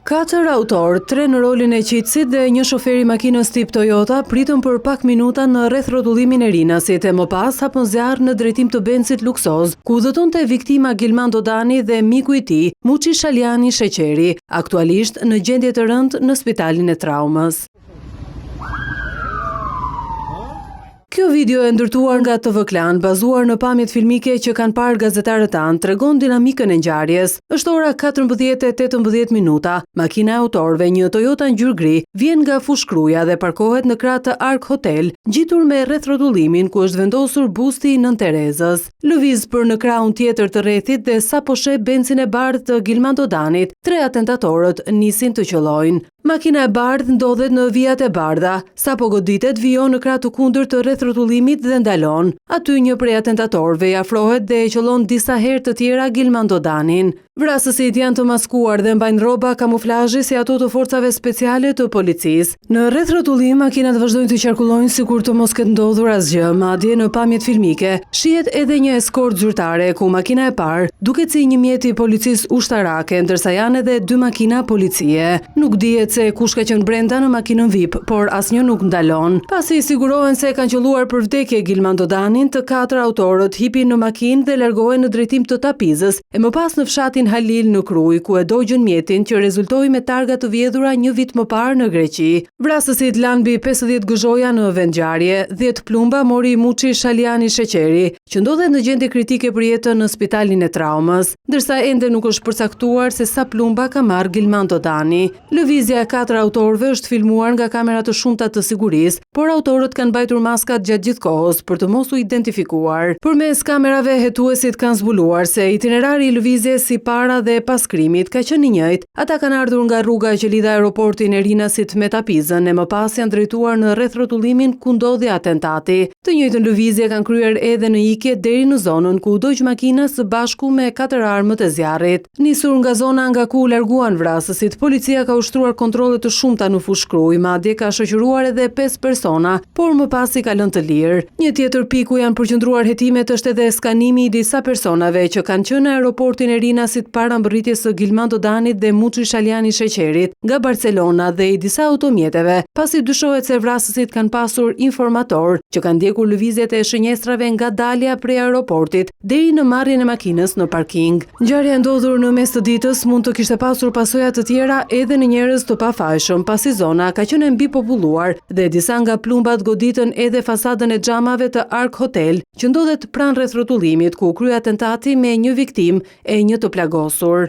4 autor, 3 në rolin e qitësit dhe një shoferi makinës tip Toyota pritën për pak minuta në rreth rrotullimin e Rinasit e më pas hapën zjarr në drejtim të Bencit luksoz, ku udhëtonte viktima Gilman Dodani dhe miku i tij, Muçi Shaliani Sheqeri, aktualisht në gjendje të rëndë në spitalin e traumës. Kjo video e ndërtuar nga TV Klan, bazuar në pamjet filmike që kanë parë gazetarët tanë, tregon dinamikën e ngjarjes. Është ora 14:18 minuta. Makina e autorëve, një Toyota ngjyrë gri, vjen nga fushkruja dhe parkohet në krah të Ark Hotel, gjitur me rreth rrotullimin ku është vendosur busti i Nën Terezës. Lëviz për në krahun tjetër të rrethit dhe sapo sheh Bencin e bardhë të Gilman Dodanit, 3 atentatorët nisin të qellojnë. Makina e bardhë ndodhet në vijat e bardha, sapo goditet vijon në krah të kundërt të rreth rrotullimit dhe ndalon. Aty një prej atentatorëve i afrohet dhe e qellon disa herë të tjera Gilman Dodanin. Vrasësit janë të maskuar dhe mbajnë rroba kamuflazhi si ato të forcave speciale të policisë. Në rreth rrotullim, makinat vazhdojnë të qarkullojnë sikur të mos ketë ndodhur asgjë, madje në pamjet filmike shihet edhe një eskort zyrtare ku makina e parë duket si një mjet i policisë ushtarake, ndërsa janë edhe 2 makina policie. Nuk dihet se kush ka qenë brenda në makinën VIP, por asnjë nuk ndalon. Pasi sigurohen se kanë qelluar për vdekje Gilman Dodanin, të 4 autorët hipin në makinë dhe largohen në drejtim të Tapizës, e më pas në fshatin Halil në Kruj, ku e dogjën mjetin që rezultoi me targa të vjedhura një vit më parë në Greqi. Vrasësit lanë mbi 50 gëzhoja në vendngjarje, 10 plumba mori Muçi Shaliani Sheqeri, që ndodhet në gjendje kritike për jetën në spitalin e traumës, ndërsa ende nuk është përcaktuar se sa plumba ka marrë Gilman Dodani. Lëvizja e 4 autorëve është filmuar nga kamera të shumta të sigurisë, por autorët kanë mbajtur maskat gjatë gjithë kohës për të mos u identifikuar. Përmes kamerave hetuesit kanë zbuluar se itinerari i lëvizjes si para dhe pas krimit ka qenë i njëjtë. Ata kanë ardhur nga rruga që lidh aeroportin e Rinasit me Tapizën e më pas janë drejtuar në rreth rrotullimin ku ndodhi atentati. Të njëjtën lëvizje kanë kryer edhe në ikje deri në zonën ku u dogj makina së bashku me 4 armët e zjarrit. Nisur nga zona nga ku larguan vrasësit, policia ka ushtruar kontrolle të shumta në fushkruj, madje ka shoqëruar edhe 5 persona, por më pas i ka lënë të lirë. Një tjetër pikë ku janë përqendruar hetimet është edhe skanimi i disa personave që kanë qenë në aeroportin e Rinasit para mbërritjes së Gilman Dodanit dhe Muçi Shaliani Sheqerit nga Barcelona dhe i disa automjeteve, pasi dyshohet se vrasësit kanë pasur informator që kanë ndjekur lëvizjet e shënjestrave nga dalja prej aeroportit deri në marrjen e makinës në parking. Ngjarja e ndodhur në mes të ditës mund të kishte pasur pasoja të tjera edhe në njerëz të pafajshëm, pasi zona ka qenë mbipopulluar dhe disa nga plumbat goditën edhe fasadën e xhamave të Ark Hotel, që ndodhet pranë rreth rrotullimit ku krye atentati me një viktimë e një të plagosur.